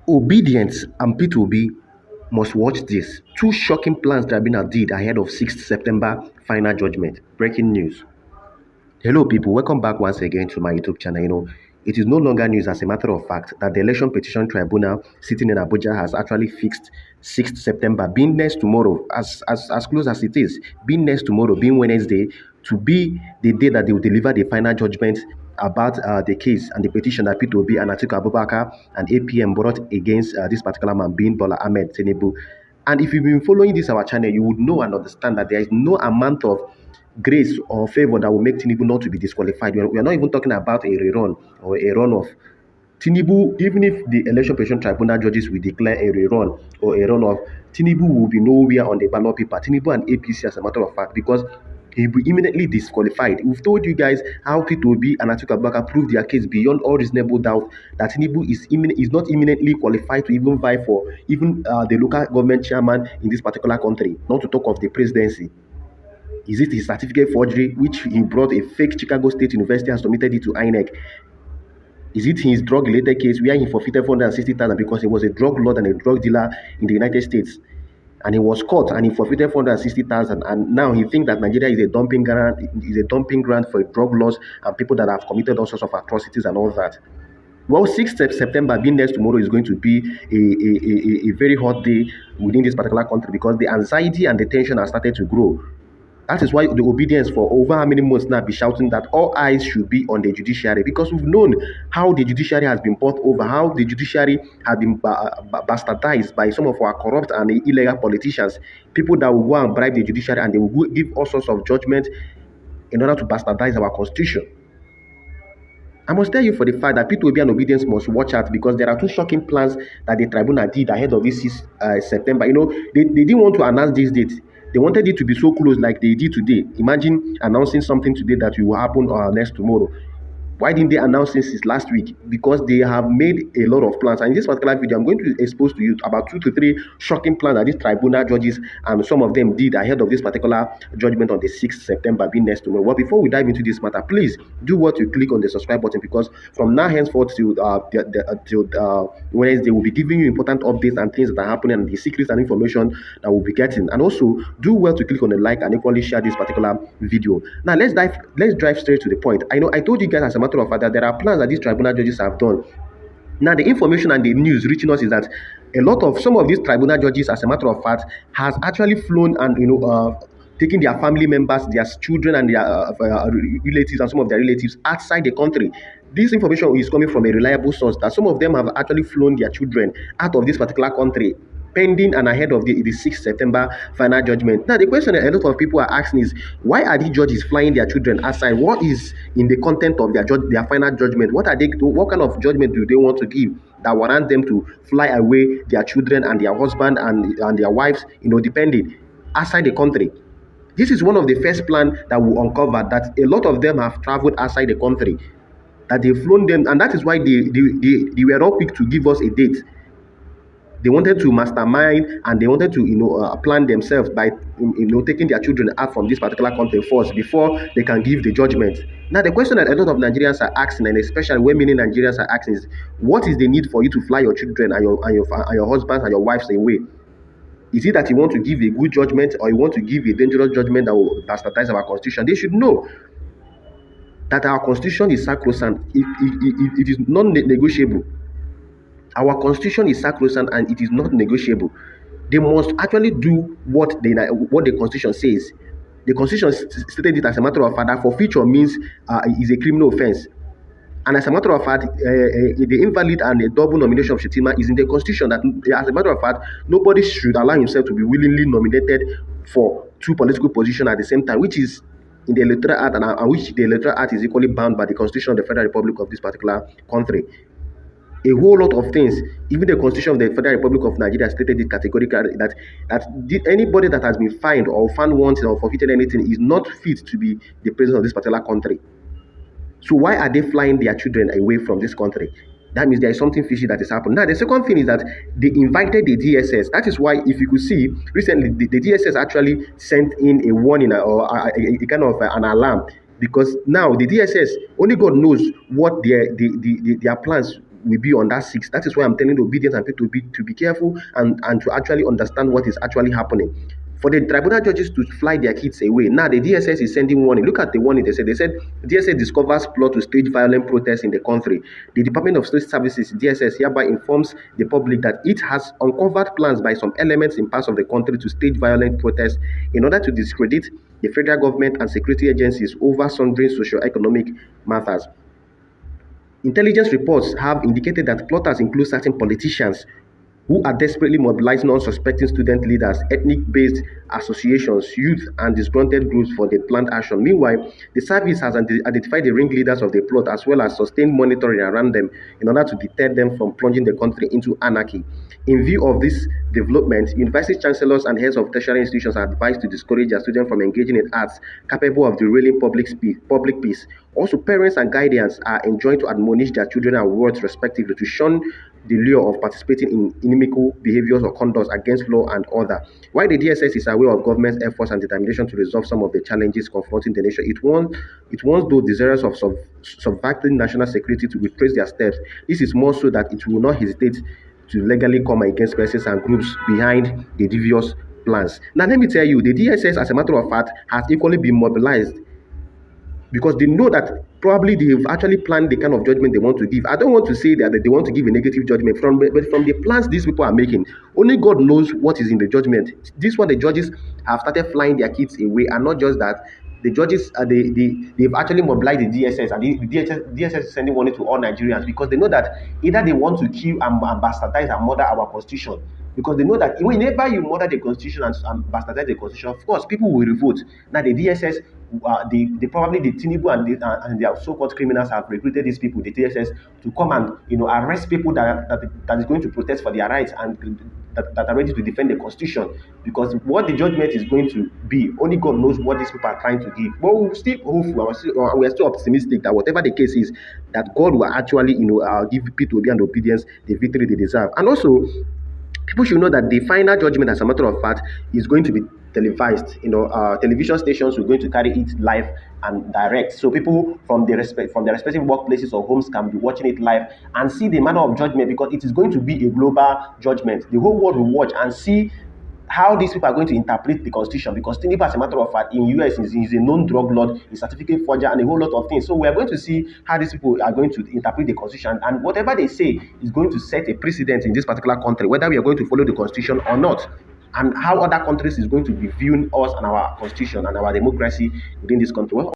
Obedience and P2B must watch this. Two shocking plans Tribunal did ahead of 6th September final judgment. Breaking news. Hello, people. Welcome back once again to my YouTube channel. It is no longer news, as a matter of fact, that the Election Petition Tribunal sitting in Abuja has actually fixed 6th September, being next tomorrow, as close as it is, being next tomorrow, being Wednesday, to be the day that they will deliver the final judgment about the case and the petition that P2B and Atiku Abubakar and APM brought against this particular man, being Bola Tinubu. And if you've been following this our channel, you would know and understand that there is no amount of grace or favor that will make Tinubu not to be disqualified. We are not even talking about a rerun or a runoff. Tinubu, even if the Election Petition Tribunal judges will declare a rerun or a runoff, Tinubu will be nowhere on the ballot paper. Tinubu and APC, as a matter of fact, because he will be imminently disqualified. We've told you guys how P2B and Atiku Abubakar proved their case beyond all reasonable doubt that Tinubu is not imminently qualified to even vie for even the local government chairman in this particular country, not to talk of the presidency. Is it his certificate forgery, which he brought a fake Chicago State University and submitted it to Inec? Is it his drug-related case where he forfeited 460,000 because he was a drug lord and a drug dealer in the United States? And he was caught and he forfeited 460,000, and now he thinks that Nigeria is a dumping ground for drug laws and people that have committed all sorts of atrocities and all that. Well, 6th September, being next tomorrow, is going to be a very hot day within this particular country because the anxiety and the tension have started to grow. That is why the Obedients for over how many months now be shouting that all eyes should be on the judiciary, because we've known how the judiciary has been bought over, how the judiciary has been bastardized by some of our corrupt and illegal politicians, people that will go and bribe the judiciary and they will give all sorts of judgment in order to bastardize our constitution. I must tell you for the fact that P2B and Obedience must watch out, because there are two shocking plans that the tribunal did ahead of this 6th September. They didn't want to announce this date. They wanted it to be so close like they did today. Imagine announcing something today that will happen next tomorrow. Why didn't they announce this since last week? Because they have made a lot of plans. And in this particular video, I'm going to expose to you about 2 to 3 shocking plans that these tribunal judges and some of them did ahead of this particular judgment on the 6th September, being next tomorrow. Well, before we dive into this matter, please do what you click on the subscribe button, because from now henceforth till Wednesday, we'll be giving you important updates and things that are happening and the secrets and information that we'll be getting. And also, do well to click on the like and equally share this particular video. Now, let's drive straight to the point. I know I told you guys as a matter of fact that there are plans that these tribunal judges have done. Now, the information and the news reaching us is that some of these tribunal judges, as a matter of fact, has actually flown and taking their family members, their children, and their relatives, and some of their relatives outside the country. This information is coming from a reliable source that some of them have actually flown their children out of this particular country, pending and ahead of the 6th September final judgment. Now, the question that a lot of people are asking is, why are these judges flying their children outside? What is in the content of their final judgment? What kind of judgment do they want to give that warrant them to fly away their children and their husband and their wives, depending outside the country? This is one of the first plans that will uncover that a lot of them have traveled outside the country, that they've flown them, and that is why they were not quick to give us a date. They wanted to mastermind and they wanted to plan themselves by taking their children out from this particular country first before they can give the judgment. Now, the question that a lot of Nigerians are asking, and especially women Nigerians are asking, is what is the need for you to fly your children and your husbands and your wives away? Is it that you want to give a good judgment, or you want to give a dangerous judgment that will bastardize our constitution? They should know that our constitution is sacrosanct. It is non-negotiable. Our constitution is sacrosanct and it is not negotiable. They must actually do what the constitution says. The constitution stated it as a matter of fact that forfeiture means is a criminal offense. And as a matter of fact, the invalid and the double nomination of Shetima is in the constitution, that as a matter of fact, nobody should allow himself to be willingly nominated for 2 political positions at the same time, which is in the Electoral Act, and which the Electoral Act is equally bound by the Constitution of the Federal Republic of this particular country. A whole lot of things. Even the Constitution of the Federal Republic of Nigeria stated it categorically that anybody that has been fined or found wanting or forfeited anything is not fit to be the president of this particular country. So why are they flying their children away from this country? That means there is something fishy that is happening. Now, the second thing is that they invited the DSS. That is why, if you could see, recently the DSS actually sent in a warning or a kind of an alarm, because now the DSS, only God knows what their plans will be on that 6th. That is why I'm telling the Obidients and people to be careful and to actually understand what is actually happening. For the tribunal judges to fly their kids away. Now the DSS is sending warning. Look at the warning they said. They said DSS discovers plot to stage violent protests in the country. The Department of State Services, DSS, hereby informs the public that it has uncovered plans by some elements in parts of the country to stage violent protests in order to discredit the federal government and security agencies over sundry socio-economic matters. Intelligence reports have indicated that plotters include certain politicians who are desperately mobilizing unsuspecting student leaders, ethnic-based associations, youth, and disgruntled groups for the planned action. Meanwhile, the service has identified the ringleaders of the plot as well as sustained monitoring around them in order to deter them from plunging the country into anarchy. In view of this development, university chancellors and heads of tertiary institutions are advised to discourage their students from engaging in acts capable of derailing public peace. Also, parents and guardians are enjoined to admonish their children and wards respectively to shun the lure of participating in inimical behaviors or conduct against law and order. While the DSS is aware of government's efforts and determination to resolve some of the challenges confronting the nation, it warns those desirous of subverting national security to retrace their steps. This is more so that it will not hesitate to legally come against persons and groups behind the devious plans. Now, let me tell you, the DSS, as a matter of fact, has equally been mobilized because they know that probably they've actually planned the kind of judgment they want to give. I don't want to say that they want to give a negative judgment, but from the plans these people are making, only God knows what is in the judgment. This one, the judges have started flying their kids away, and not just that, the judges, they've actually mobilized the DSS, and the DSS is sending warning to all Nigerians because they know that either they want to kill and bastardize and murder our constitution, because they know that whenever you murder the constitution and bastardize the constitution, of course, people will revolt. Now, the DSS, they probably the Tinubu and their so-called criminals have recruited these people, the DSS, to come and arrest people that is going to protest for their rights and that are ready to defend the constitution. Because what the judgment is going to be, only God knows what these people are trying to give. But we're still hopeful, we're still optimistic that whatever the case is, that God will actually give people and Obidients the victory they deserve. And also, people should know that the final judgment, as a matter of fact, is going to be televised. Television stations are going to carry it live and direct, so people from their respective workplaces or homes can be watching it live and see the manner of judgment, because it is going to be a global judgment. The whole world will watch and see how these people are going to interpret the constitution, because Tinubu, as a matter of fact, in US is a known drug lord, a certificate forger, and a whole lot of things. So we are going to see how these people are going to interpret the constitution, and whatever they say is going to set a precedent in this particular country, whether we are going to follow the constitution or not, and how other countries is going to be viewing us and our constitution and our democracy within this country.